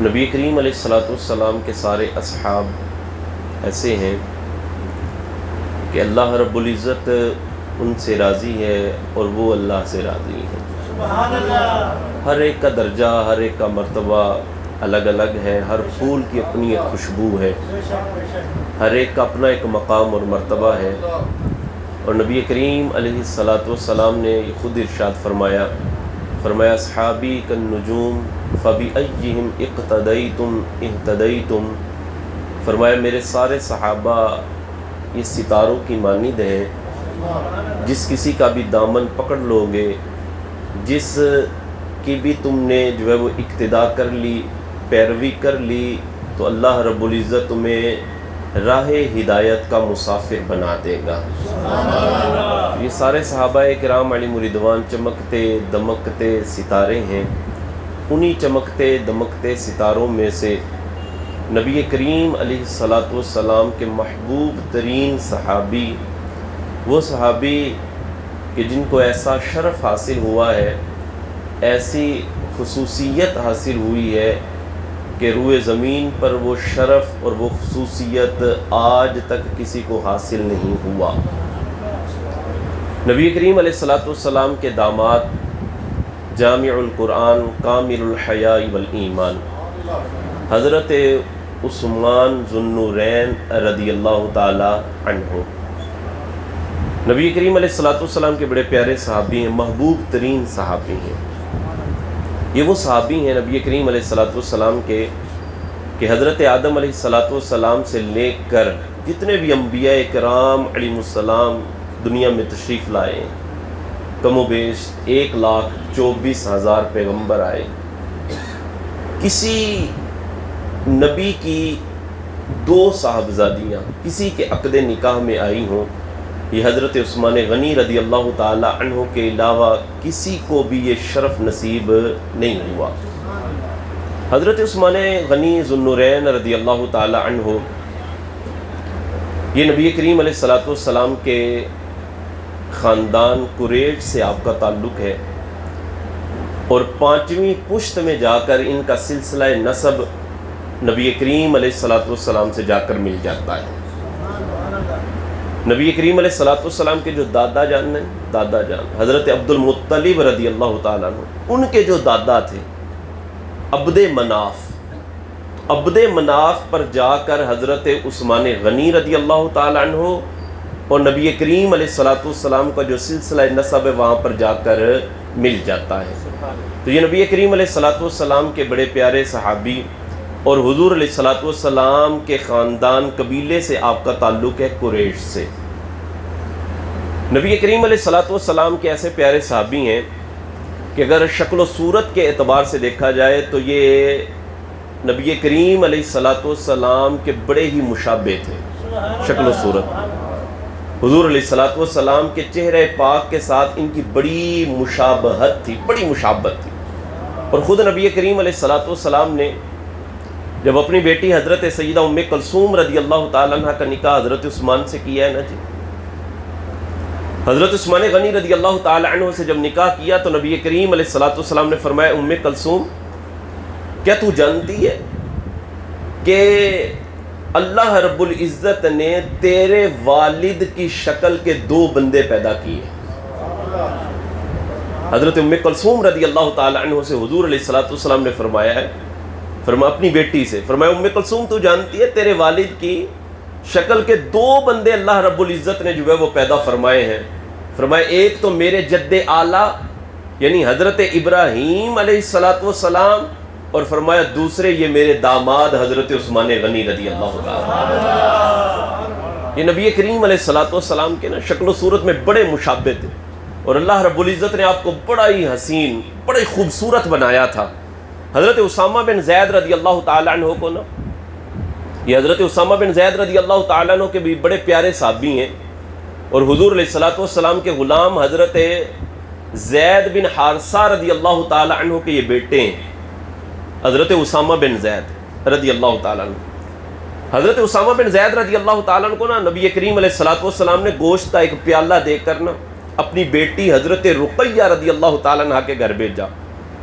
نبی کریم علیہ الصلوۃ والسلام کے سارے اصحاب ایسے ہیں کہ اللہ رب العزت ان سے راضی ہے اور وہ اللہ سے راضی ہیں۔ سبحان اللہ۔ ہر ایک کا درجہ، ہر ایک کا مرتبہ الگ الگ ہے، ہر پھول کی اپنی ایک خوشبو ہے، ہر ایک کا اپنا ایک مقام اور مرتبہ ہے۔ اور نبی کریم علیہ الصلوۃ والسلام نے خود ارشاد فرمایا اصحابی کالنجوم فبأیہم اقتدیتم اہتدیتم، فرمایا میرے سارے صحابہ یہ ستاروں کی مانند ہیں، جس کسی کا بھی دامن پکڑ لو گے، جس کی بھی تم نے جو ہے وہ اقتدا کر لی، پیروی کر لی، تو اللہ رب العزت تمہیں راہ ہدایت کا مسافر بنا دے گا۔ یہ سارے صحابہ کرام علیہم رضوان چمکتے دمکتے ستارے ہیں۔ انہی چمکتے دمکتے ستاروں میں سے نبی کریم علیہ الصلوۃ والسلام کے محبوب ترین صحابی، وہ صحابی کہ جن کو ایسا شرف حاصل ہوا ہے، ایسی خصوصیت حاصل ہوئی ہے کہ روئے زمین پر وہ شرف اور وہ خصوصیت آج تک کسی کو حاصل نہیں ہوا۔ نبی کریم علیہ الصلوۃ والسلام کے داماد، جامع القرآن کامل الحیاء والایمان، حضرت عثمان ذو النورین رضی اللہ تعالی عنہ، نبی کریم علیہ الصلوۃ والسلام کے بڑے پیارے صحابی ہیں، محبوب ترین صحابی ہیں۔ یہ وہ صحابی ہیں نبی کریم علیہ الصلوۃ والسلام کے کہ حضرت آدم علیہ الصلوۃ والسلام سے لے کر جتنے بھی انبیاء کرام علیہ السلام دنیا میں تشریف لائے ہیں، کم و بیش 1,24,000 پیغمبر آئے، کسی نبی کی 2 صاحبزادیاں کسی کے عقد نکاح میں آئی ہوں، یہ حضرت عثمان غنی رضی اللہ تعالی عنہ کے علاوہ کسی کو بھی یہ شرف نصیب نہیں ہوا۔ حضرت عثمان غنی ذو النورین رضی اللہ تعالی عنہ، یہ نبی کریم علیہ الصلوۃ والسلام کے خاندان قریش سے آپ کا تعلق ہے، اور 5ویں پشت میں جا کر ان کا سلسلہ نسب نبی کریم علیہ الصلوۃ والسلام سے جا کر مل جاتا ہے۔ نبی کریم علیہ الصلوۃ والسلام کے جو دادا جان حضرت عبد المطلب رضی اللہ تعالیٰ عنہ، ان کے جو دادا تھے عبد مناف پر جا کر حضرت عثمان غنی رضی اللہ تعالیٰ عنہ اور نبی کریم علیہ الصلوۃ والسلام کا جو سلسلہ نسب ہے وہاں پر جا کر مل جاتا ہے۔ تو یہ نبی کریم علیہ الصلوۃ والسلام کے بڑے پیارے صحابی اور حضور علیہ الصلوۃ والسلام کے خاندان قبیلے سے آپ کا تعلق ہے قریش سے۔ نبی کریم علیہ الصلوۃ والسلام کے ایسے پیارے صحابی ہیں کہ اگر شکل و صورت کے اعتبار سے دیکھا جائے تو یہ نبی کریم علیہ الصلوۃ والسلام کے بڑے ہی مشابہ تھے۔ شکل و صورت حضور علیہ الصلوۃ والسلام کے چہرے پاک کے ساتھ ان کی بڑی مشابہت تھی، اور خود نبی کریم علیہ الصلوۃ والسلام نے جب اپنی بیٹی حضرت سیدہ ام کلثوم رضی اللہ تعالیٰ عنہ کا نکاح حضرت عثمان سے کیا ہے نا جی، حضرت عثمان غنی رضی اللہ تعالیٰ عنہ سے جب نکاح کیا تو نبی کریم علیہ الصلوۃ والسلام نے فرمایا، ام کلثوم کیا تو جانتی ہے کہ اللہ رب العزت نے تیرے والد کی شکل کے 2 بندے پیدا کیے؟ حضرت ام کلثوم رضی اللہ تعالیٰ عنہ سے حضور علیہ الصلوۃ والسلام نے فرمایا ہے، اپنی بیٹی سے فرمایا، ام کلثوم تو جانتی ہے تیرے والد کی شکل کے 2 بندے اللہ رب العزت نے جو ہے وہ پیدا فرمائے ہیں؟ فرمایا ایک تو میرے جد اعلیٰ یعنی حضرت ابراہیم علیہ الصلوۃ والسلام، اور فرمایا دوسرے یہ میرے داماد حضرت عثمان غنی رضی اللہ تعالیٰ۔ یہ نبی کریم علیہ الصلوۃ والسلام کے نا شکل و صورت میں بڑے مشابہ تھے، اور اللہ رب العزت نے آپ کو بڑا ہی حسین، بڑے خوبصورت بنایا تھا۔ حضرت اسامہ بن زید رضی اللہ تعالیٰ عنہ کو نا، یہ حضرت اسامہ بن زید رضی اللہ تعالیٰ عنہ کے بھی بڑے پیارے صحابی ہیں، اور حضور علیہ الصلوۃ والسلام کے غلام حضرت زید بن حارثہ رضی اللہ تعالیٰ عنہ کے یہ بیٹے ہیں، حضرت اسامہ بن زید رضی اللہ تعالیٰ عنہ۔ حضرت اسامہ بن زید رضی اللہ تعالیٰ عنہ کو نا نبی کریم علیہ الصلوۃ والسلام نے گوشت کا ایک پیالہ دے کر نا اپنی بیٹی حضرت رقیہ رضی اللہ تعالیٰ عنہ کے گھر بھیجا،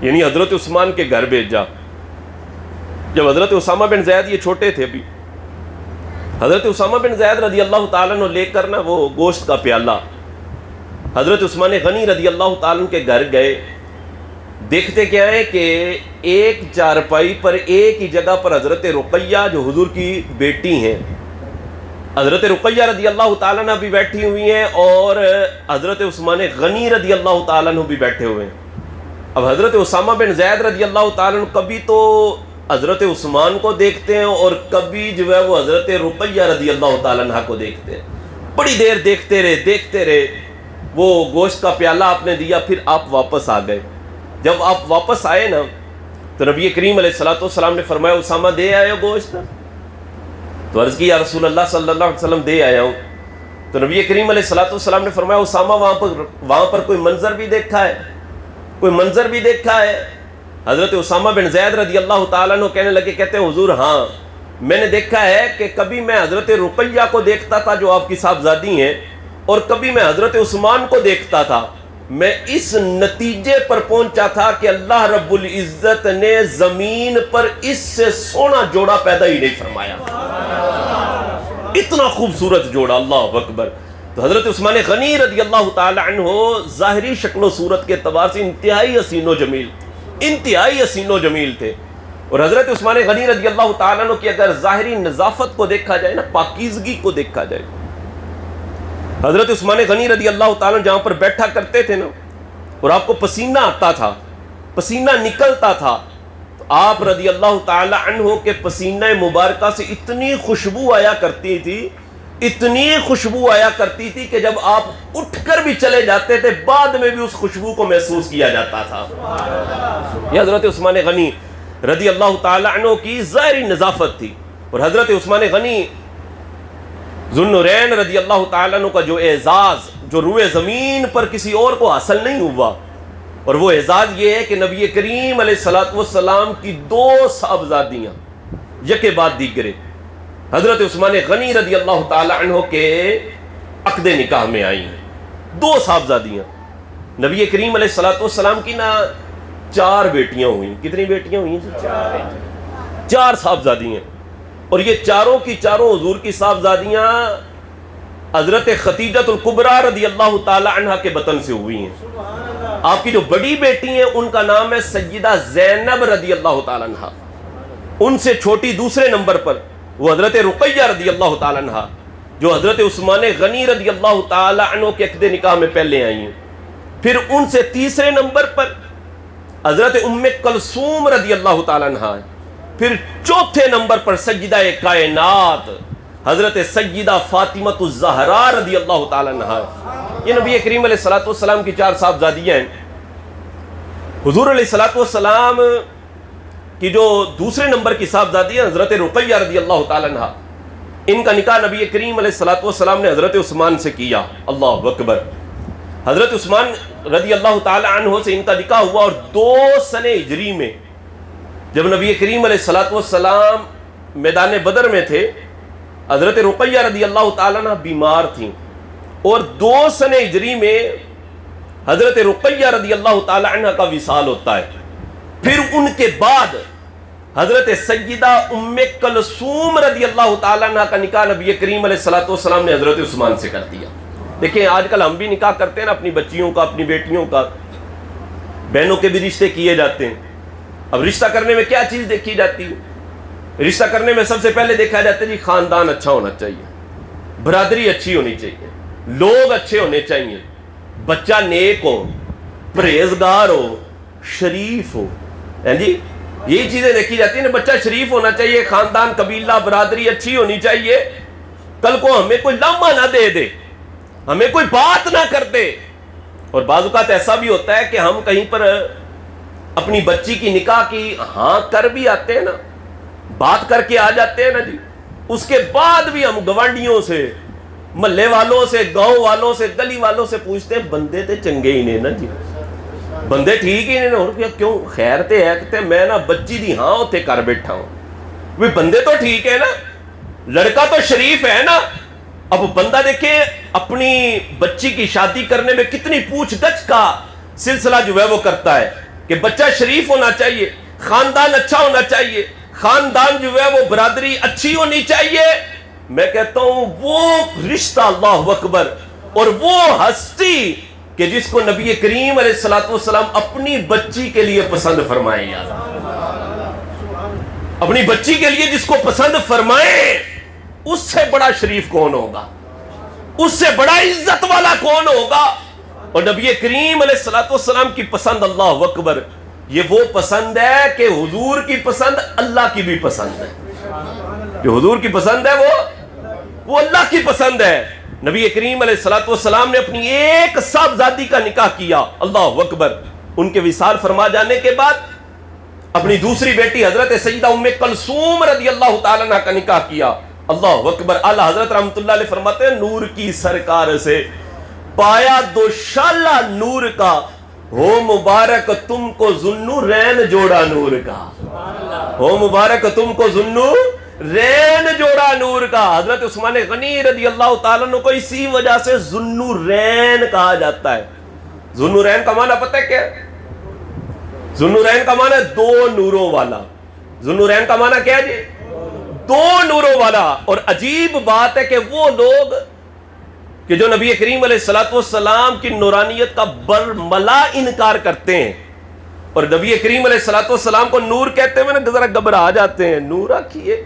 یعنی حضرت عثمان کے گھر بھیجا۔ جب حضرت اسامہ بن زید یہ چھوٹے تھے ابھی، حضرت اسامہ بن زید رضی اللہ تعالیٰ عنہ لے کر نا وہ گوشت کا پیالہ حضرت عثمان غنی رضی اللہ تعالیٰ عنہ کے گھر گئے. دیکھتے کیا ہے کہ ایک چارپائی پر ایک ہی جگہ پر حضرت رقیہ جو حضور کی بیٹی ہیں، حضرت رقیہ رضی اللہ تعالیٰ عنہ بھی بیٹھی ہوئی ہیں اور حضرت عثمان غنی رضی اللہ تعالیٰ عنہ بھی بیٹھے ہوئے ہیں. اب حضرت اسامہ بن زید رضی اللہ تعالیٰ عنہ کبھی تو حضرت عثمان کو دیکھتے ہیں اور کبھی جو ہے وہ حضرت رقیہ رضی اللہ تعالیٰ عنہ کو دیکھتے ہیں. بڑی دیر دیکھتے رہے. وہ گوشت کا پیالہ آپ نے دیا، پھر آپ واپس آ گئے. جب آپ واپس آئے نا تو نبی کریم علیہ الصلوۃ والسلام نے فرمایا اسامہ دے آئے ہو گوشت؟ تو عرض کی یا رسول اللہ صلی اللہ علیہ وسلم دے آیا ہوں. تو نبی کریم علیہ الصلوۃ والسلام نے فرمایا اسامہ وہاں پر کوئی منظر بھی دیکھا ہے؟ کوئی منظر بھی دیکھا ہے؟ حضرت اسامہ بن زید رضی اللہ تعالیٰ عنہ کہنے لگے، کہتے ہیں حضور ہاں میں نے دیکھا ہے کہ کبھی میں حضرت رقیہ کو دیکھتا تھا جو آپ کی صاحبزادی ہیں، اور کبھی میں حضرت عثمان کو دیکھتا تھا. میں اس نتیجے پر پہنچا تھا کہ اللہ رب العزت نے زمین پر اس سے سونا جوڑا پیدا ہی نہیں فرمایا. اتنا خوبصورت جوڑا، اللہ اکبر. تو حضرت عثمان غنی رضی اللہ تعالی عنہ ظاہری شکل و صورت کے اعتبار سے انتہائی حسین و جمیل تھے. اور حضرت عثمان غنی رضی اللہ تعالیٰ عنہ کی اگر ظاہری نظافت کو دیکھا جائے نا، پاکیزگی کو دیکھا جائے، حضرت عثمان غنی رضی اللہ تعالیٰ عنہ جہاں پر بیٹھا کرتے تھے نا اور آپ کو پسینہ آتا تھا، پسینہ نکلتا تھا، تو آپ رضی اللہ تعالیٰ عنہ کے پسینہ مبارکہ سے اتنی خوشبو آیا کرتی تھی کہ جب آپ اٹھ کر بھی چلے جاتے تھے بعد میں بھی اس خوشبو کو محسوس کیا جاتا تھا. یہ حضرت عثمان غنی رضی اللہ تعالیٰ عنہ کی ظاہری نظافت تھی. اور حضرت عثمان غنی ذوالنورین رضی اللہ تعالیٰ عنہ کا جو اعزاز جو روئے زمین پر کسی اور کو حاصل نہیں ہوا، اور وہ اعزاز یہ ہے کہ نبی کریم علیہ الصلوۃ والسلام کی 2 صاحبزادیاں یکے بعد دیگرے حضرت عثمان غنی رضی اللہ تعالیٰ عنہ کے عقد نکاح میں آئی ہیں. 2 صاحبزادیاں. نبی کریم علیہ الصلوۃ والسلام کی نا 4 بیٹیاں ہوئیں. کتنی بیٹیاں ہوئیں؟ 4 صاحبزادیاں. اور یہ چاروں کی چاروں حضور کی صاحبزادیاں حضرت خدیجۃ الکبریٰ رضی اللہ تعالی عنہ کے بطن سے ہوئی ہیں. آپ کی جو بڑی بیٹی ہیں ان کا نام ہے سیدہ زینب رضی اللہ تعالی عنہ. ان سے چھوٹی دوسرے نمبر پر وہ حضرت رقیہ رضی اللہ تعالی عنہ جو حضرت عثمان غنی رضی اللہ تعالی عنہ کے عقد نکاح میں پہلے آئی ہیں. پھر ان سے تیسرے نمبر پر حضرت ام کلثوم رضی اللہ تعالی عنہ. پھر چوتھے نمبر پر سیدہ کائنات حضرت سیدہ فاطمہ الزہراء رضی اللہ تعالی عنہ. یہ نبی کریم علیہ الصلوۃ والسلام کی 4 صاحبزادیاں ہیں. حضور علیہ الصلوۃ والسلام کی جو دوسرے نمبر کی صاحبزادی ہے حضرت رقیہ رضی اللہ تعالی عنہ، ان کا نکاح نبی کریم علیہ الصلوۃ والسلام نے حضرت عثمان سے کیا. اللہ اکبر. حضرت عثمان رضی اللہ تعالی عنہ سے ان کا نکاح ہوا، اور 2 سن ہجری میں جب نبی کریم علیہ الصلوۃ والسلام میدان بدر میں تھے، حضرت رقیہ رضی اللہ تعالیٰ عنہ بیمار تھیں، اور 2 سن ہجری میں حضرت رقیہ رضی اللہ تعالیٰ عنہ کا وصال ہوتا ہے. پھر ان کے بعد حضرت سیدہ ام کلثوم رضی اللہ تعالیٰ عنہ کا نکاح نبی کریم علیہ الصلوۃ والسلام نے حضرت عثمان سے کر دیا. دیکھیں آج کل ہم بھی نکاح کرتے ہیں نا اپنی بچیوں کا، اپنی بیٹیوں کا، بہنوں کے بھی رشتے کیے جاتے ہیں. اب رشتہ کرنے میں کیا چیز دیکھی جاتی ہے؟ رشتہ کرنے میں سب سے پہلے دیکھا جاتا ہے جی خاندان اچھا ہونا چاہیے، برادری اچھی ہونی چاہیے، لوگ اچھے ہونے چاہیے، بچہ نیک ہو، پرہیزگار ہو، شریف ہو. جی یہی چیزیں دیکھی جاتی ہیں نا. بچہ شریف ہونا چاہیے، خاندان قبیلہ برادری اچھی ہونی چاہیے، کل کو ہمیں کوئی لمحہ نہ دے دے، ہمیں کوئی بات نہ کر دے. اور بعض اوقات ایسا بھی ہوتا ہے کہ ہم کہیں پر اپنی بچی کی نکاح کی ہاں کر بھی آتے ہیں نا، بات کر کے آ جاتے ہیں نا جی، اس کے بعد بھی ہم گوانڈیوں سے، محلے والوں سے، گاؤں والوں سے، گلی والوں سے پوچھتے ہیں بندے تے چنگے ہی نے نا جی، بندے ٹھیک ہی نہیں. اور کیوں خیر تے ہے؟ کہتے میں نا بچی دی ہاں اتنے کر بیٹھا ہوں. وہ بندے تو ٹھیک ہے نا، لڑکا تو شریف ہے نا. اب بندہ دیکھیں اپنی بچی کی شادی کرنے میں کتنی پوچھ گچھ کا سلسلہ جو ہے وہ کرتا ہے کہ بچہ شریف ہونا چاہیے، خاندان اچھا ہونا چاہیے، خاندان جو ہے وہ برادری اچھی ہونی چاہیے. میں کہتا ہوں وہ رشتہ اللہ اکبر اور وہ ہستی کہ جس کو نبی کریم علیہ الصلوۃ والسلام اپنی بچی کے لیے پسند فرمائیں. اپنی بچی کے لیے جس کو پسند فرمائیں، اس سے بڑا شریف کون ہوگا، اس سے بڑا عزت والا کون ہوگا؟ اور نبی کریم علیہ الصلوۃ والسلام کی پسند اللہ اکبر، یہ وہ پسند ہے کہ حضور کی پسند اللہ کی بھی پسند ہے. جو حضور کی پسند ہے وہ اللہ کی پسند ہے. نبی کریم علیہ الصلوۃ والسلام نے اپنی ایک صاحبزادی کا نکاح کیا، اللہ اکبر. ان کے وصال فرما جانے کے بعد اپنی دوسری بیٹی حضرت سیدہ ام کلثوم رضی اللہ تعالیٰ عنہ کا نکاح کیا، اللہ اکبر. اعلیٰ حضرت رحمۃ اللہ علیہ فرماتے ہیں نور کی سرکار سے پایا دوشالہ نور کا، ہو مبارک تم کو ذوالنورین جوڑا نور کا، ہو مبارک تم کو ذوالنورین جوڑا نور کا. حضرت عثمان غنی رضی اللہ تعالیٰ عنہ کو اسی وجہ سے ذوالنورین کہا جاتا ہے. ذوالنورین کا معنی پتہ ہے کیا؟ ذوالنورین کا معنی ہے دو نوروں والا. ذوالنورین کا معنی کیا ہے جی؟ دو نوروں والا. اور عجیب بات ہے کہ وہ لوگ کہ جو نبی کریم علیہ الصلوۃ والسلام کی نورانیت کا برملا انکار کرتے ہیں اور نبی کریم علیہ الصلوۃ والسلام کو نور کہتے ہوئے نا ذرا گھبرا جاتے ہیں. نور آکھیے،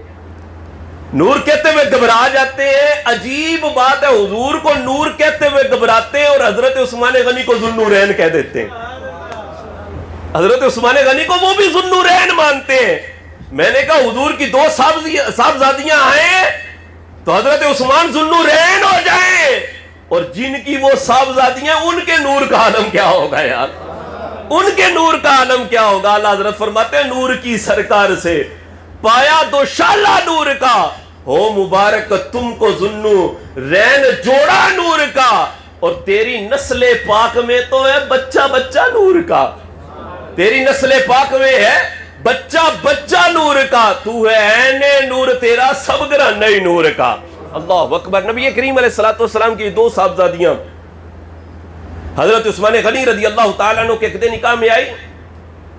نور کہتے ہوئے گھبرا جاتے ہیں. عجیب بات ہے، حضور کو نور کہتے ہوئے گھبراتے ہیں اور حضرت عثمان غنی کو ذوالنورین کہہ دیتے ہیں. حضرت عثمان غنی کو وہ بھی ذوالنورین مانتے ہیں. میں نے کہا حضور کی دو صاحبزادیاں آئیں تو حضرت عثمان ذوالنورین ہو جائیں، اور جن کی وہ صاحبزادیاں ان کے نور کا عالم کیا ہوگا یار، ان کے نور کا عالم کیا ہوگا. اللہ حضرت فرماتے ہیں نور کی سرکار سے پایا دوشالہ نور کا، ہو مبارک تم کو ذوالنورین جوڑا نور کا. اور تیری نسل پاک میں تو ہے بچہ بچہ نور کا، تیری نسل پاک میں ہے بچہ بچہ نور کا. تو ہے عین نور تیرا سب گرانے نور کا. اللہ اکبر. نبی کریم علیہ الصلوۃ والسلام کی دو صاحبزادیاں حضرت عثمان غنی رضی اللہ تعالیٰ عنہ کے عقد نکاح میں آئی.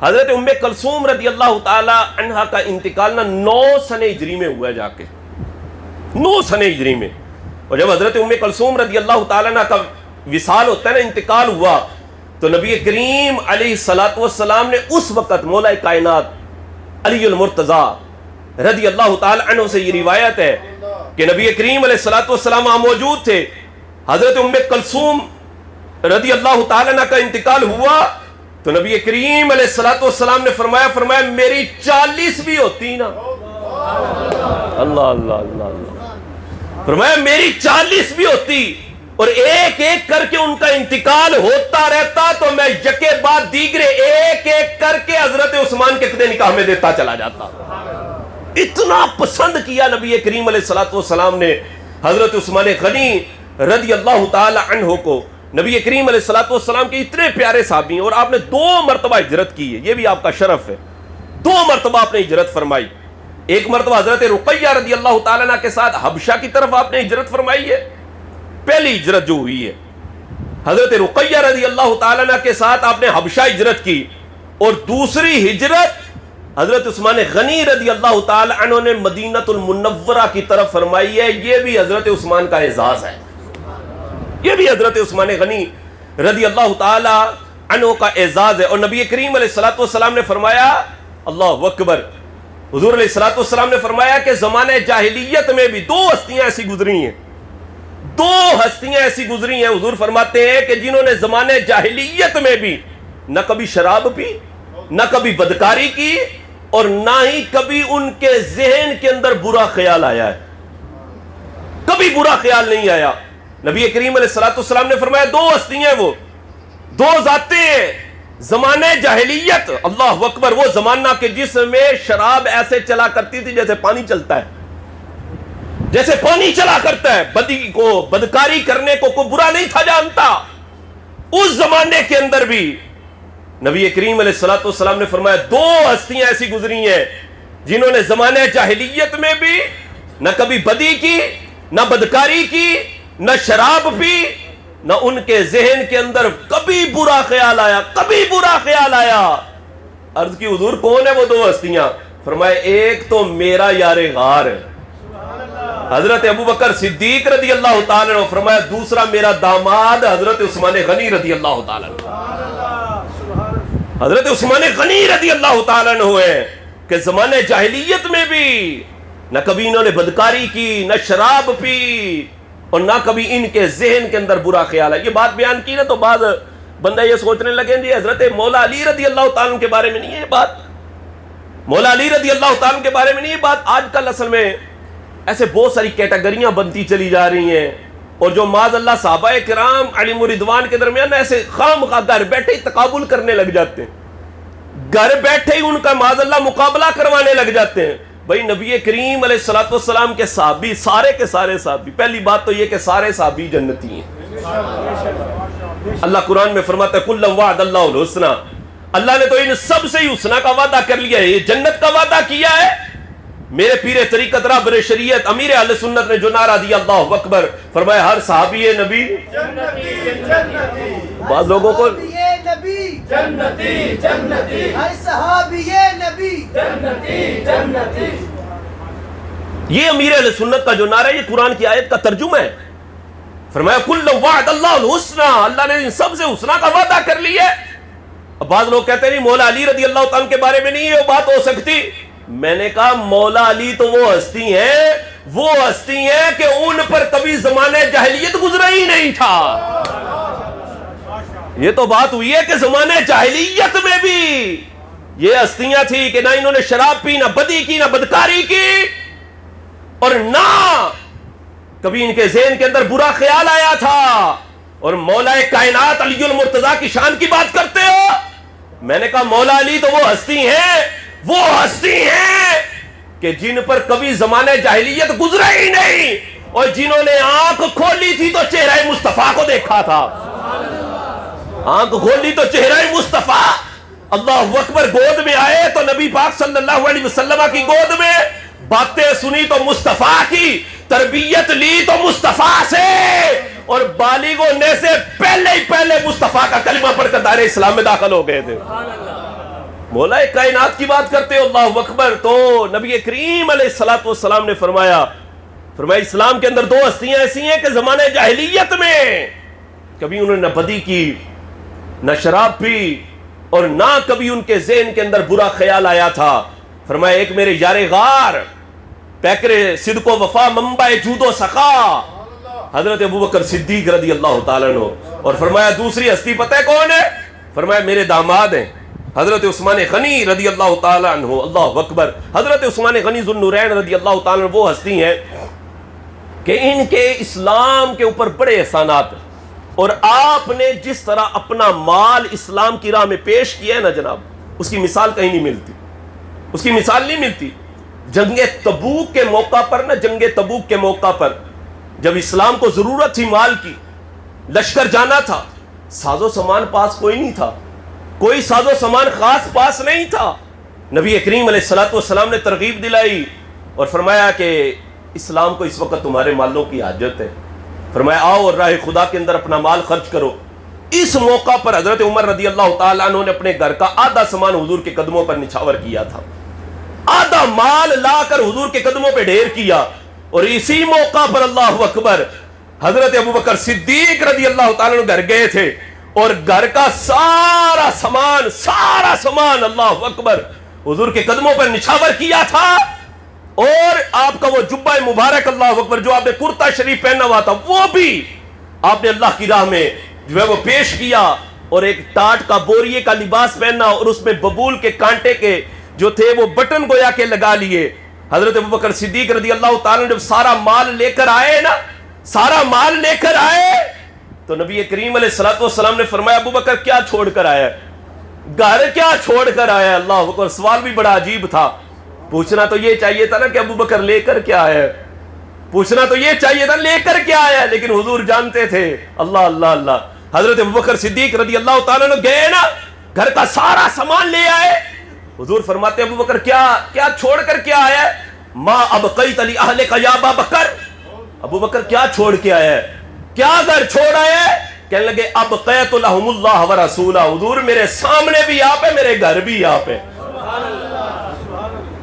حضرت ام کلثوم رضی اللہ تعالیٰ عنہ کا انتقال 9 سن ہجری میں ہوا جا کے، 9 سن ہجری میں. اور جب حضرت ام کلثوم رضی اللہ تعالیٰ عنہ کا وصال ہوتا ہے نا، انتقال ہوا، تو نبی کریم علیہ الصلوۃ والسلام نے اس وقت مولا کائنات علی المرتضی رضی اللہ تعالی عنہ سے یہ روایت ہے کہ نبی کریم علیہ الصلوۃ والسلام وہاں موجود تھے. حضرت ام کلثوم رضی اللہ تعالی عنہ کا انتقال ہوا تو نبی کریم علیہ الصلوۃ والسلام نے فرمایا میری 40 بھی ہوتی نا، اللہ اللہ اللہ اللہ، فرمایا میری 40 بھی ہوتی اور ایک ایک کر کے ان کا انتقال ہوتا رہتا تو میں یکے بعد دیگرے ایک ایک کر کے حضرت عثمان کے عقد نکاح میں دیتا چلا جاتا. اتنا پسند کیا نبی کریم علیہ الصلوۃ والسلام نے حضرت عثمان غنی رضی اللہ تعالی عنہ کو. نبی کریم علیہ الصلوۃ والسلام کے اتنے پیارے صحابی ہیں اور آپ نے 2 مرتبہ ہجرت کی ہے، یہ بھی آپ کا شرف ہے. 2 مرتبہ آپ نے ہجرت فرمائی. ایک مرتبہ حضرت رقیہ رضی اللہ تعالیٰ عنہ کے ساتھ حبشہ کی طرف آپ نے ہجرت فرمائی ہے، پہلی ہجرت جو ہوئی ہے. حضرت رقیہ رضی اللہ تعالیٰ عنہ کے ساتھ آپ نے حبشہ ہجرت کی. اور دوسری ہجرت حضرت عثمان غنی رضی اللہ تعالیٰ عنہ نے مدینہ المنورہ کی طرف فرمائی ہے. یہ بھی حضرت عثمان کا اعزاز ہے، یہ بھی حضرت عثمان غنی رضی اللہ تعالیٰ عنہ کا اعزاز ہے. اور نبی کریم علیہ الصلوۃ والسلام نے فرمایا، اللہ اکبر، حضور علیہ الصلوۃ والسلام نے فرمایا کہ زمانہ جاہلیت میں بھی 2 ہستیاں ایسی گزری ہیں، 2 ہستیاں ایسی گزری ہیں. حضور فرماتے ہیں کہ جنہوں نے زمانہ جاہلیت میں بھی نہ کبھی شراب پی، نہ کبھی بدکاری کی، اور نہ ہی کبھی ان کے ذہن کے اندر برا خیال آیا ہے، کبھی برا خیال نہیں آیا. نبی کریم علیہ الصلوۃ والسلام نے فرمایا 2 ہستیاں، وہ 2 ذاتیں ہیں زمانہ جاہلیت، اللہ اکبر، وہ زمانہ کہ جس میں شراب ایسے چلا کرتی تھی جیسے پانی چلتا ہے، جیسے پانی چلا کرتا ہے. بدی کو، بدکاری کرنے کو کوئی برا نہیں تھا جانتا. اس زمانے کے اندر بھی نبی کریم علیہ الصلوۃ والسلام نے فرمایا 2 ہستیاں ایسی گزری ہیں جنہوں نے زمانہ جاہلیت میں بھی نہ کبھی بدی کی، نہ بدکاری کی، نہ شراب پی، نہ ان کے ذہن کے اندر کبھی برا خیال آیا، کبھی برا خیال آیا. عرض کی حضور کون ہے وہ 2 ہستیاں؟ فرمایا ایک تو میرا یار غار ہے حضرت ابوبکر صدیق رضی اللہ تعالیٰ عنہ، فرمایا دوسرا میرا داماد حضرت عثمان غنی رضی اللہ تعالیٰ عنہ۔ حضرت عثمان غنی رضی اللہ تعالیٰ عنہ ہے کہ زمانے جاہلیت میں بھی نہ کبھی انہوں نے بدکاری کی، نہ شراب پی، اور نہ کبھی ان کے ذہن کے اندر برا خیال ہے۔ یہ بات بیان کی نا تو بعض بندہ یہ سوچنے لگیں جی حضرت مولا علی رضی اللہ تعالیٰ عنہ کے بارے میں نہیں ہے یہ بات، مولا علی رضی اللہ تعالیٰ عنہ کے بارے میں نہیں ہے بات۔ آج کل اصل میں ایسے بہت ساری کیٹیگریاں بنتی چلی جا رہی ہیں، اور جو معاذ اللہ صحابہ کرام علیہم رضوان کے درمیان ایسے خام خواہ گھر بیٹھے ہی تقابل کرنے لگ جاتے ہیں، گھر بیٹھے ہی ان کا معاذ اللہ مقابلہ کروانے لگ جاتے ہیں۔ بھائی نبی کریم علیہ الصلوۃ والسلام کے صحابی سارے کے سارے صحابی، پہلی بات تو یہ کہ سارے صحابی جنتی ہیں۔ اللہ قرآن میں فرماتا ہے کُلًّا وعد اللہ الحسنى، اللہ نے تو ان سب سے ہی حسنہ کا وعدہ کر لیا ہے، یہ جنت کا وعدہ کیا ہے۔ میرے پیر طریقت رہبر شریعت امیر اہل سنت نے جو نعرہ دیا اللہ اکبر، فرمایا ہر صحابی نبی جنتی، بعض لوگوں کو نبی جنتی جنتی، ہر صحابی نبی جنتی جنتی، یہ امیر اہل سنت کا جو نعرہ ہے یہ قرآن کی آیت کا ترجمہ ہے۔ فرمایا کُلًّا وعد اللہ الحسنى، اللہ نے ان سب سے حسنہ کا وعدہ کر لیا ہے۔ اب بعض لوگ کہتے ہیں نہیں مولا علی رضی اللہ تعالیٰ کے بارے میں نہیں ہے وہ بات ہو سکتی۔ میں نے کہا مولا علی تو وہ ہستی ہیں کہ ان پر کبھی زمانے جاہلیت گزرا ہی نہیں تھا۔ یہ تو بات ہوئی ہے کہ زمانے جاہلیت میں بھی یہ ہستیاں تھی کہ نہ انہوں نے شراب پی، نہ بدی کی، نہ بدکاری کی، اور نہ کبھی ان کے ذہن کے اندر برا خیال آیا تھا۔ اور مولا کائنات علی المرتضیٰ کی شان کی بات کرتے ہو، میں نے کہا مولا علی تو وہ ہستی ہیں کہ جن پر کبھی زمانے جاہلیت گزرا ہی نہیں، اور جنہوں نے آنکھ کھولی تھی تو چہرہ مصطفیٰ کو دیکھا تھا۔ آنکھ کھولی تو چہرہ مصطفیٰ، اللہ اکبر، گود میں آئے تو نبی پاک صلی اللہ علیہ وسلم کی گود میں، باتیں سنی تو مصطفیٰ کی، تربیت لی تو مصطفیٰ سے، اور بالغ ہونے سے پہلے مصطفیٰ کا کلمہ پڑھ کر دائرہ اسلام میں داخل ہو گئے تھے۔ مولا کائنات کی بات کرتے ہو، اللہ اکبر۔ تو نبی کریم علیہ الصلوۃ والسلام نے فرمایا اسلام کے اندر دو ہستیاں ایسی ہیں کہ زمانے جاہلیت میں کبھی انہوں نے نہ بدی کی، نہ شراب پی، اور نہ کبھی ان کے ذہن کے اندر برا خیال آیا تھا۔ فرمایا ایک میرے یار غار، پیکر صدق و وفا، منبع جود و سخا، حضرت ابوبکر صدیق رضی اللہ تعالیٰ عنہ، اور فرمایا دوسری ہستی پتہ ہے کون ہے؟ فرمایا میرے داماد ہیں حضرت عثمان غنی رضی اللہ تعالیٰ عنہ، اللہ اکبر۔ حضرت عثمان غنی ذو النورین رضی اللہ تعالیٰ عنہ وہ ہستی ہیں کہ ان کے اسلام کے اوپر بڑے احسانات، اور آپ نے جس طرح اپنا مال اسلام کی راہ میں پیش کیا ہے نا جناب، اس کی مثال کہیں نہیں ملتی، اس کی مثال نہیں ملتی۔ جنگ تبوک کے موقع پر نا، جنگ تبوک کے موقع پر جب اسلام کو ضرورت تھی مال کی، لشکر جانا تھا، ساز و سامان پاس کوئی نہیں تھا، کوئی ساز و سامان خاص پاس نہیں تھا۔ نبی کریم علیہ الصلوۃ والسلام نے ترغیب دلائی اور فرمایا کہ اسلام کو اس وقت تمہارے مالوں کی حاجت ہے، فرمایا آؤ اور راہ خدا کے اندر اپنا مال خرچ کرو۔ اس موقع پر حضرت عمر رضی اللہ تعالیٰ عنہ نے اپنے گھر کا آدھا سامان حضور کے قدموں پر نچھاور کیا تھا، آدھا مال لا کر حضور کے قدموں پہ ڈھیر کیا، اور اسی موقع پر اللہ اکبر حضرت ابوبکر صدیق رضی اللہ تعالیٰ عنہ گھر گئے تھے، اور گھر کا سارا سامان اللہ اکبر حضور کے قدموں پر نچھاور کیا تھا، اور آپ کا وہ جبہ مبارک اللہ اکبر جو آپ نے کرتا شریف پہنا ہوا تھا وہ بھی آپ نے اللہ کی راہ میں جو ہے وہ پیش کیا، اور ایک ٹاٹ کا بوریے کا لباس پہنا، اور اس میں ببول کے کانٹے کے جو تھے وہ بٹن گویا کے لگا لیے۔ حضرت ابوبکر صدیق رضی اللہ تعالیٰ جب سارا مال لے کر آئے نا، سارا مال لے کر آئے تو نبی کریم علیہ الصلوۃ والسلام نے فرمایا ابوبکر کیا چھوڑ کر آیا؟ گھر کیا چھوڑ کر آیا؟ اللہ اکبر۔ سوال بھی بڑا عجیب تھا، پوچھنا تو یہ چاہیے تھا نا کہ ابوبکر لے کر کیا آیا، پوچھنا تو یہ چاہیے تھا لے کر کیا آیا، لیکن حضور جانتے تھے۔ اللہ اللہ اللہ۔ حضرت ابوبکر صدیق رضی اللہ تعالیٰ نے گئے نا، گھر کا سارا سامان لے آئے، حضور فرماتے ہیں ابوبکر کیا چھوڑ کر کیا آیا ہے؟ ما ابقیت لاہلک یا ابا بکر، ابوبکر کیا چھوڑ کے آیا ہے، کیا گھر چھوڑ آیا ہے؟ کہنے لگے ابقیت لہم اللہ ورسولہ، حضور میرے سامنے بھی آپ ہے، میرے گھر بھی آپ ہے۔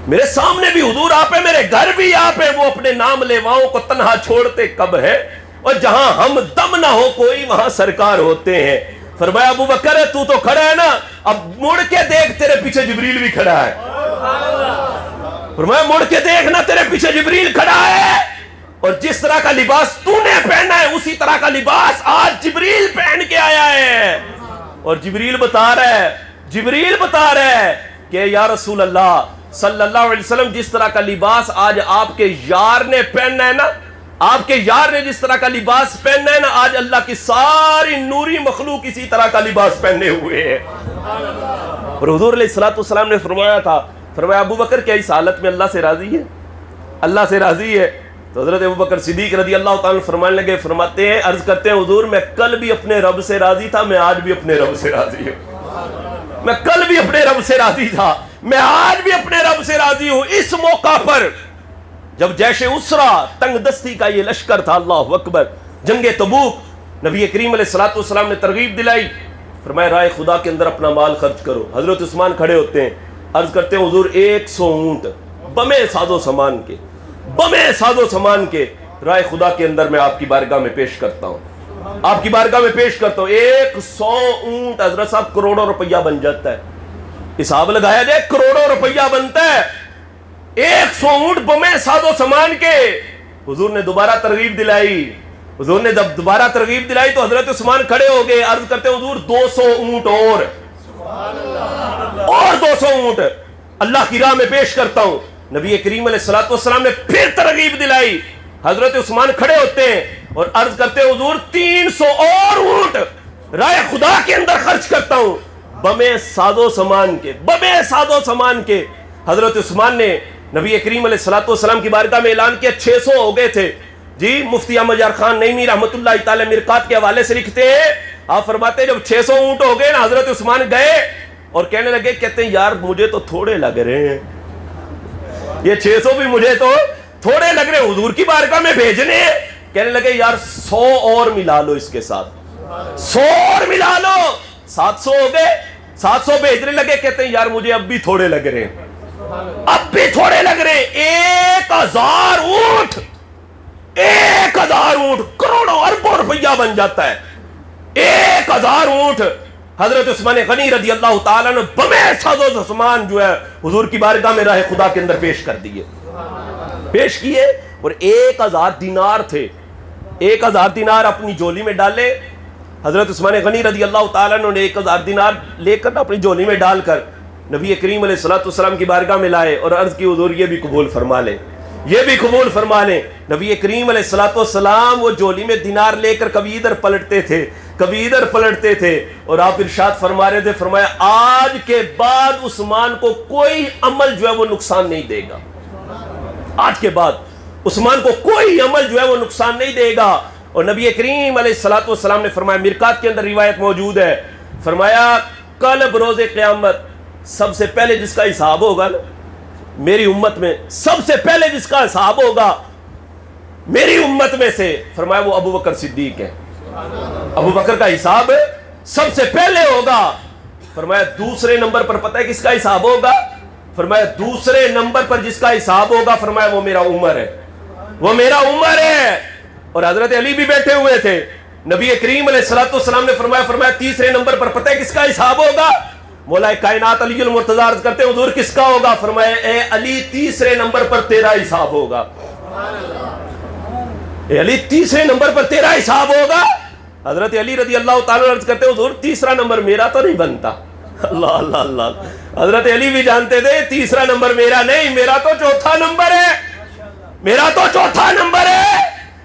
میرے سامنے بھی حضور آپ ہیں، میرے گھر بھی آپ ہیں، وہ اپنے نام لیواؤں کو تنہا چھوڑتے کب ہے، اور جہاں ہم دم نہ ہو کوئی وہاں سرکار ہوتے ہیں۔ فرمایا ابو بکر تو کھڑا ہے نا، اب مڑ کے دیکھ تیرے پیچھے جبریل بھی کھڑا ہے۔ فرمایا مڑ کے دیکھ نا، تیرے پیچھے جبریل کھڑا ہے، اور جس طرح کا لباس تو نے پہنا ہے اسی طرح کا لباس آج جبریل پہن کے آیا ہے۔ اور جبریل بتا رہا ہے کہ یا رسول اللہ صلی اللہ علیہ وسلم، جس طرح کا لباس آج آپ کے یار نے پہننا ہے نا، آپ کے یار نے جس طرح کا لباس پہننا ہے نا، آج اللہ کی ساری نوری مخلوق اسی طرح کا لباس پہنے ہوئے ہے۔ اور حضور علیہ الصلوۃ والسلام نے فرمایا تھا، فرمایا ابو بکر کیا اس حالت میں اللہ سے راضی ہے؟ اللہ سے راضی ہے؟ تو حضرت ابو بکر صدیق رضی اللہ تعالیٰ فرمانے لگے، فرماتے ہیں، عرض کرتے ہیں حضور میں کل بھی اپنے رب سے راضی تھا، میں آج بھی اپنے رب سے راضی ہوں۔ میں کل بھی اپنے رب سے راضی تھا، میں آج بھی اپنے رب سے راضی ہوں۔ اس موقع پر جب جیش اسرا تنگ دستی کا یہ لشکر تھا، اللہ اکبر، جنگ تبوک، نبی کریم علیہ الصلوۃ والسلام نے ترغیب دلائی، فرمایا رائے خدا کے اندر اپنا مال خرچ کرو۔ حضرت عثمان کھڑے ہوتے ہیں، عرض کرتے ہیں حضور 100 اونٹ بمے ساز و سامان کے رائے خدا کے اندر میں آپ کی بارگاہ میں پیش کرتا ہوں، آپ کی بارگاہ میں پیش کرتا ہوں۔ 100 اونٹ حضرت صاحب کروڑوں روپیہ بن جاتا ہے، حساب لگایا جائے کروڑوں روپیہ بنتا ہے۔ 100 اونٹ بمے ساز و سامان کے حضور نے دوبارہ ترغیب دلائی۔ حضور نے جب دوبارہ ترغیب دلائی تو حضرت عثمان کھڑے ہو گئے، عرض کرتے ہیں حضور 200 اونٹ اور 200 اونٹ اللہ کی راہ میں پیش کرتا ہوں۔ نبی کریم علیہ الصلوۃ والسلام نے پھر ترغیب دلائی، حضرت عثمان کھڑے ہوتے ہیں اور عرض کرتے ہیں حضور 300 اور اونٹ رائے خدا کے اندر خرچ کرتا ہوں، بمے ساز و سامان کے۔ حضرت عثمان نے نبی کریم علیہ الصلوۃ والسلام کی بارگاہ میں اعلان کیا 600 ہو گئے تھے جی۔ مفتی احمد یار خان نعیمی رحمۃ اللہ تعالی مرقات کے حوالے سے لکھتے ہیں، آپ فرماتے ہیں جب 600 اونٹ ہو گئے نا، حضرت عثمان گئے اور کہنے لگے، کہتے ہیں یار مجھے تو تھوڑے لگ رہے ہیں، یہ 600 بھی مجھے تو تھوڑے لگ رہے ہیں، حضور کی بارگاہ میں بھیجنے ہیں۔ کہنے لگے یار 100 اور ملا لو اس کے ساتھ، 100 اور ملا لو، 700 ہو گئے، 700 بھیجنے لگے، کہتے ہیں یار مجھے اب بھی تھوڑے لگ رہے ہیں، 1000 اونٹ، 1000 اونٹ کروڑوں اربوں روپیہ بن جاتا ہے۔ 1000 اونٹ حضرت عثمان غنی رضی اللہ تعالیٰ نے بمے ساز و سامان جو ہے حضور کی بارگاہ میں راہ خدا کے اندر پیش کیے، اور 1000 دینار تھے، 1000 دینار اپنی جولی میں ڈالے۔ حضرت عثمان غنی رضی اللہ تعالیٰ نے 1000 دینار لے کر اپنی جولی میں ڈال کر نبی کریم علیہ الصلوۃ والسلام کی بارگاہ میں لائے اور عرض کی حضور یہ بھی قبول فرما لیں، یہ بھی قبول فرما لیں۔ نبی کریم علیہ الصلوۃ والسلام وہ جولی میں دینار لے کر کبھی ادھر پلٹتے تھے، کبھی ادھر پلٹتے تھے، اور آپ ارشاد فرما رہے تھے، فرمایا آج کے بعد عثمان کو کوئی عمل جو ہے وہ نقصان نہیں دے گا، آج کے بعد عثمان کو کوئی عمل جو ہے وہ نقصان نہیں دے گا۔ اور نبی کریم علیہ الصلوۃ والسلام نے فرمایا، مرقات کے اندر روایت موجود ہے، فرمایا کل بروز قیامت سب سے پہلے جس کا حساب ہوگا نا میری امت میں، سب سے پہلے جس کا حساب ہوگا میری امت میں سے، فرمایا وہ ابو بکر صدیق ہے۔ ابو بکر کا حساب سب سے پہلے ہوگا۔ فرمایا دوسرے نمبر پر پتہ ہے کس کا حساب ہوگا؟ فرمایا دوسرے نمبر پر جس کا حساب ہوگا، فرمایا وہ میرا عمر ہے، وہ میرا عمر ہے۔ اور حضرت علی بھی بیٹھے ہوئے تھے، نبی کریم علیہ الصلوۃ والسلام نے فرمایا تیسرے نمبر پر پتہ ہے کس کا حساب ہوگا؟ مولا کائنات علی المرتضی عرض کرتے ہیں حضور کس کا ہوگا؟ فرمایا اے علی تیسرے نمبر پر تیرا حساب ہوگا، اے علی تیسرے نمبر پر تیرا حساب ہوگا۔ حضرت علی رضی اللہ تعالیٰ عرض کرتے ہیں حضور تیسرا نمبر میرا تو نہیں بنتا۔ اللہ اللہ اللہ، حضرت علی بھی جانتے تھے تیسرا نمبر میرا نہیں، میرا تو چوتھا نمبر ہے، میرا تو چوتھا نمبر ہے۔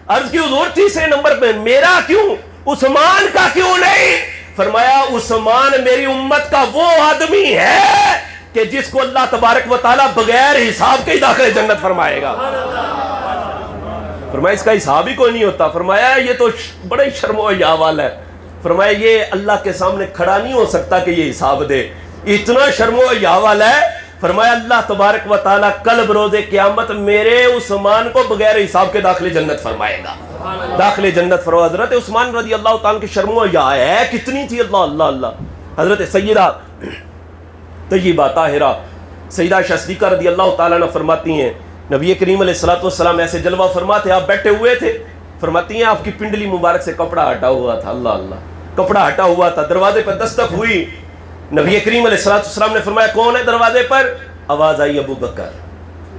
عرض کی حضور تیسرے نمبر پہ میرا کیوں، عثمان کا کیوں نہیں؟ فرمایا عثمان میری امت کا وہ آدمی ہے کہ جس کو اللہ تبارک و تعالیٰ بغیر حساب کے ہی داخل جنت فرمائے گا۔ فرمایا اس کا حساب ہی کوئی نہیں ہوتا۔ فرمایا یہ تو بڑے شرم و حیا والا ہے، فرمایا یہ اللہ کے سامنے کھڑا نہیں ہو سکتا کہ یہ حساب دے، اتنا شرم و حیا والا ہے۔ فرمایا اللہ تبارک و تعالیٰ کل بروز قیامت میرے عثمان کو بغیر حساب کے داخل جنت فرمائے گا، داخل جنت فرما۔ حضرت عثمان رضی اللہ تعالیٰ کی شرم و حیا ہے کتنی تھی، اللہ اللہ اللہ۔ حضرت سیدہ طیبہ طاہرہ سیدہ عائشہ صدیقہ رضی اللہ تعالیٰ عنہ فرماتی ہیں نبی کریم علیہ الصلوۃ والسلام ایسے جلوہ فرماتے آپ بیٹھے ہوئے تھے، فرماتی ہیں آپ کی پنڈلی مبارک سے کپڑا ہٹا ہوا تھا، اللہ اللہ، کپڑا ہٹا ہوا تھا، دروازے پر دستک ہوئی، نبی کریم علیہ الصلوۃ والسلام نے فرمایا کون ہے دروازے پر؟ آواز آئی ابو بکر،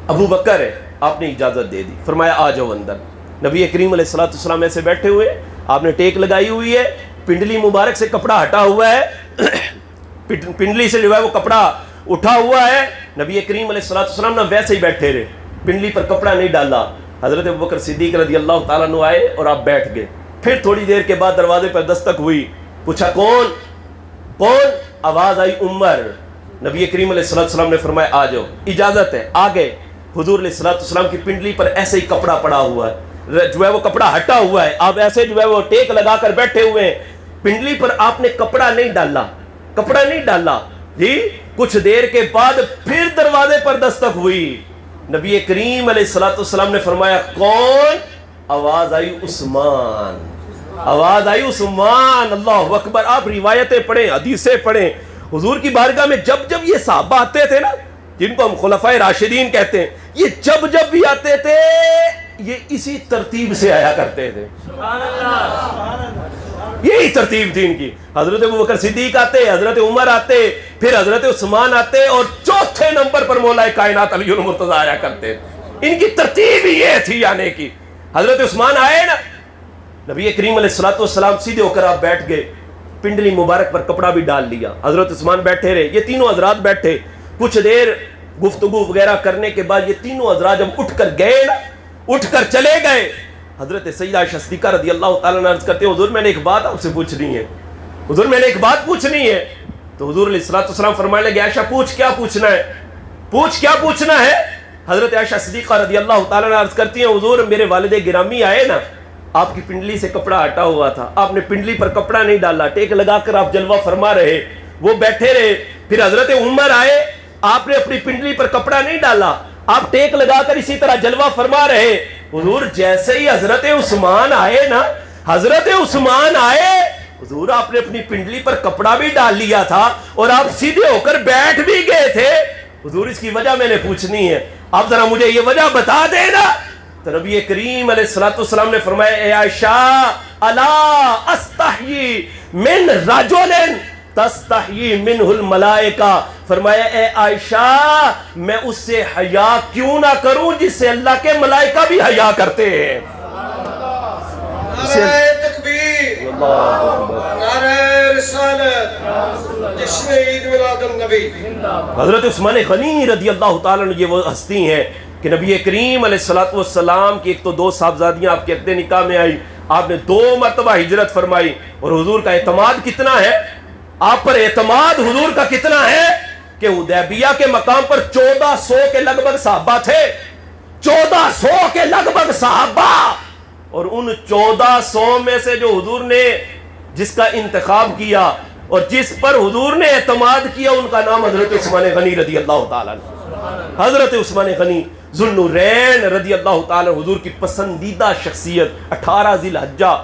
ابو بکر ہے، آپ نے اجازت دے دی، فرمایا آ جاؤ اندر۔ نبی کریم علیہ الصلوۃ والسلام ایسے بیٹھے ہوئے، آپ نے ٹیک لگائی ہوئی ہے، پنڈلی مبارک سے کپڑا ہٹا ہوا ہے، پنڈلی سے جو ہے وہ کپڑا اٹھا ہوا ہے، نبی کریم علیہ الصلوۃ والسلام نے ویسے ہی بیٹھے رہے، پنڈلی پر کپڑا نہیں ڈالا۔ حضرت ابوبکر صدیق رضی اللہ تعالیٰ عنہ آئے اور آپ بیٹھ گئے، پھر تھوڑی دیر کے بعد دروازے پر دستک ہوئی، پوچھا کون؟ آواز آئی عمر۔ نبی کریم علیہ الصلوۃ والسلام نے فرمایا آ جاؤ، اجازت ہے، آ گئے۔ حضور علیہ الصلوۃ والسلام کی پنڈلی پر ایسے ہی کپڑا پڑا ہوا ہے، جو ہے وہ کپڑا ہٹا ہوا ہے، آپ ایسے جو ہے وہ ٹیک لگا کر بیٹھے ہوئے ہیں، پنڈلی پر آپ نے کپڑا نہیں ڈالا، کپڑا نہیں ڈالا جی۔ کچھ دیر کے بعد پھر دروازے پر دستک ہوئی، نبی کریم علیہ الصلوۃ والسلام نے فرمایا کون؟ آواز آئی عثمان، آواز آئی عثمان، اللہ اکبر۔ آپ روایتیں پڑھیں، حدیثیں پڑھیں، حضور کی بارگاہ میں جب جب یہ صحابہ آتے تھے نا، جن کو ہم خلفائے راشدین کہتے ہیں، یہ جب جب بھی آتے تھے یہ اسی ترتیب سے آیا کرتے تھے، یہی ترتیب تھی ان کی۔ حضرت ابوبکر صدیق آتے، حضرت عمر آتے، پھر حضرت عثمان آتے، اور چوتھے نمبر پر مولا کائنات علی المرتضیٰ آیا کرتے۔ ان کی ترتیب یہ تھی آنے کی۔ حضرت عثمان آئے نا، نبی کریم علیہ الصلوۃ والسلام سیدھے ہو کر آپ بیٹھ گئے، پنڈلی مبارک پر کپڑا بھی ڈال لیا، حضرت عثمان بیٹھے رہے، یہ تینوں حضرات بیٹھے، کچھ دیر گفتگو وغیرہ کرنے کے بعد یہ تینوں حضرات جب اٹھ کر گئے نا، اٹھ کر چلے گئے، حضرت سیدہ عائشہ صدیقہ رضی اللہ تعالیٰ عنہ عرض کرتے ہیں حضور میں نے ایک بات آپ سے پوچھنی ہے، حضور میں نے ایک بات پوچھنی ہے۔ تو حضور علیہ الصلوۃ والسلام فرمانے لگے عائشہ پوچھ، کیا پوچھنا ہے؟ پوچھ کیا پوچھنا ہے؟ حضرت عائشہ صدیقہ رضی اللہ تعالیٰ عنہ عرض کرتی ہیں حضور میرے والد گرامی آئے نا، آپ کی پنڈلی سے کپڑا ہٹا ہوا تھا، آپ نے پنڈلی پر کپڑا نہیں ڈالا، ٹیک لگا کر آپ جلوہ فرما رہے، وہ بیٹھے رہے، پھر حضرت عمر آئے، آپ نے اپنی پنڈلی پر کپڑا نہیں ڈالا، آپ ٹیک لگا کر اسی طرح جلوہ فرما رہے۔ حضور جیسے ہی حضرت عثمان آئے نا، حضرت عثمان آئے، حضور آپ نے اپنی پنڈلی پر کپڑا بھی ڈال لیا تھا اور آپ سیدھے ہو کر بیٹھ بھی گئے تھے، حضور اس کی وجہ میں نے پوچھنی ہے، آپ ذرا مجھے یہ وجہ بتا دینا۔ تو نبی کریم علیہ الصلوۃ والسلام نے فرمایا اے عائشہ الا استحیی من رجل تستحیی منہ الملائکہ، فرمایا اے عائشہ میں اس سے حیا کیوں نہ کروں جس سے اللہ کے ملائکہ بھی حیا کرتے ہیں۔ نعرہ تکبیر، نعرہ رسالت، جشن عید میلاد النبی۔ حضرت عثمان غنی رضی اللہ تعالیٰ عنہ یہ وہ ہستی ہیں کہ نبی کریم علیہ الصلوۃ والسلام کی ایک تو دو صاحبزادیاں آپ کے عقد نکاح میں آئی، آپ نے 2 مرتبہ ہجرت فرمائی، اور حضور کا اعتماد کتنا ہے، آپ پر اعتماد حضور کا کتنا ہے کہ حدیبیہ کے مقام پر 1400 کے لگ بھگ صحابہ تھے، 1400 کے لگ بھگ صحابہ، اور ان 1400 میں سے جو حضور نے جس کا انتخاب کیا اور جس پر حضور نے اعتماد کیا ان کا نام حضرت عثمان غنی رضی اللہ تعالیٰ عنہ۔ حضرت عثمان غنی ذو النورین رضی اللہ تعالیٰ حضور کی پسندیدہ شخصیت، 18 ذی الحجہ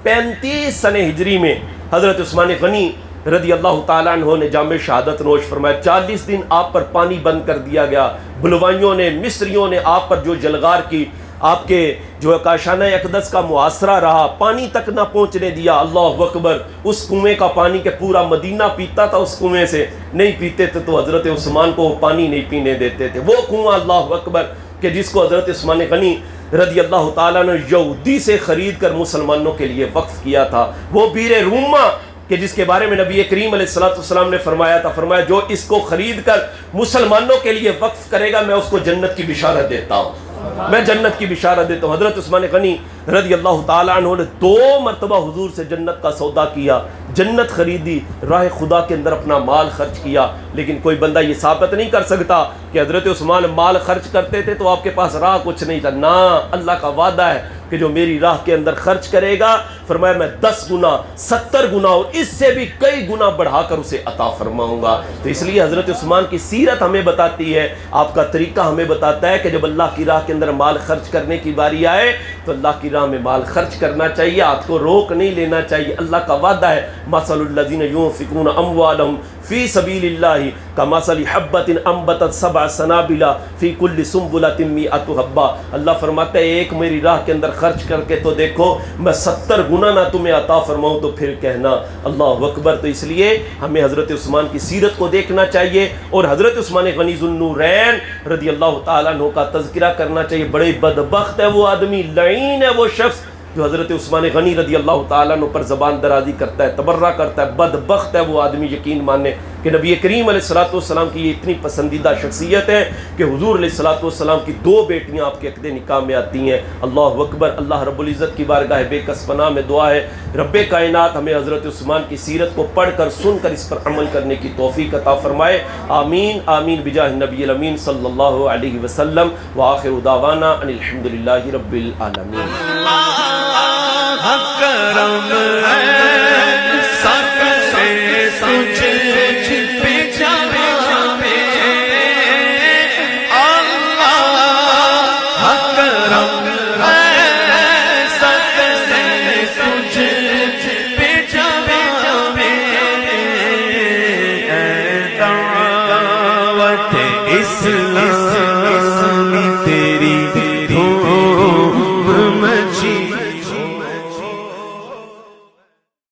35 سنہ ہجری میں حضرت عثمان غنی رضی اللہ تعالیٰ عنہ نے جام شہادت نوش فرمایا، 40 دن آپ پر پانی بند کر دیا گیا، بلوائیوں نے، مصریوں نے آپ پر جو جلغار کی، آپ کے جو کاشانہ اقدس کا محاصرہ رہا، پانی تک نہ پہنچنے دیا، اللہ اکبر، اس کنویں کا پانی کہ پورا مدینہ پیتا تھا اس کنویں سے، نہیں پیتے تھے تو حضرت عثمان کو پانی نہیں پینے دیتے تھے، وہ کنواں اللہ اکبر کہ جس کو حضرت عثمان غنی رضی اللہ تعالیٰ نے یہودی سے خرید کر مسلمانوں کے لیے وقف کیا تھا، وہ بیر روما کہ جس کے بارے میں نبی کریم علیہ الصلوۃ والسلام نے فرمایا تھا، فرمایا جو اس کو خرید کر مسلمانوں کے لیے وقف کرے گا میں اس کو جنت کی بشارت دیتا ہوں، میں جنت کی بشارت دیتا ہوں۔ حضرت عثمان غنی رضی اللہ تعالیٰ عنہ نے 2 مرتبہ حضور سے جنت کا سودا کیا، جنت خریدی، راہ خدا کے اندر اپنا مال خرچ کیا، لیکن کوئی بندہ یہ ثابت نہیں کر سکتا کہ حضرت عثمان مال خرچ کرتے تھے تو آپ کے پاس راہ کچھ نہیں تھا، نہ، اللہ کا وعدہ ہے کہ جو میری راہ کے اندر خرچ کرے گا فرمایا میں 10 گنا 70 گنا اور اس سے بھی کئی گنا بڑھا کر اسے عطا فرماؤں گا۔ تو اس لیے حضرت عثمان کی سیرت ہمیں بتاتی ہے، آپ کا طریقہ ہمیں بتاتا ہے کہ جب اللہ کی راہ کے اندر مال خرچ کرنے کی باری آئے تو اللہ کی راہ میں مال خرچ کرنا چاہیے، ہاتھ کو روک نہیں لینا چاہیے۔ اللہ کا وعدہ ہے مثل الذین ينفقون اموالهم فی سبیل اللہ کمثل حبۃ انبتت سبع سنابل فی کل سنبلۃ مئۃ حبہ۔ اللہ فرماتا ہے ایک میری راہ کے اندر خرچ کر کے تو دیکھو میں 70 گنا نہ تمہیں عطا فرماؤں تو پھر کہنا اللہ اکبر۔ تو اس لیے ہمیں حضرت عثمان کی سیرت کو دیکھنا چاہیے اور حضرت عثمان غنی ذو النورین رضی اللہ تعالیٰ عنہ کا تذکرہ کرنا چاہیے۔ بڑے بدبخت ہے وہ آدمی، لعین ہے وہ شخص جو حضرت عثمان غنی رضی اللہ تعالیٰ عنہ پر زبان درازی کرتا ہے، تبرہ کرتا ہے۔ بدبخت ہے وہ آدمی، یقین مانے کہ نبی کریم علیہ الصلوۃ والسلام کی یہ اتنی پسندیدہ شخصیت ہے کہ حضور علیہ الصلوۃ والسلام کی 2 بیٹیاں آپ کے عقد نکاح میں آتی ہیں۔ اللہ اکبر۔ اللہ رب العزت کی بارگاہ بے کس پناہ میں دعا ہے رب کائنات ہمیں حضرت عثمان کی سیرت کو پڑھ کر سن کر اس پر عمل کرنے کی توفیق عطا فرمائے، آمین آمین بجاہ النبی الامین صلی اللہ علیہ وسلم۔ وآخر دعوانا ان الحمد للہ رب العالمین۔ کرم ہے سب سے تجھ پہ جانے اللہ، کرم ہے سب سے تجھ پہ جانے دعوت اسلام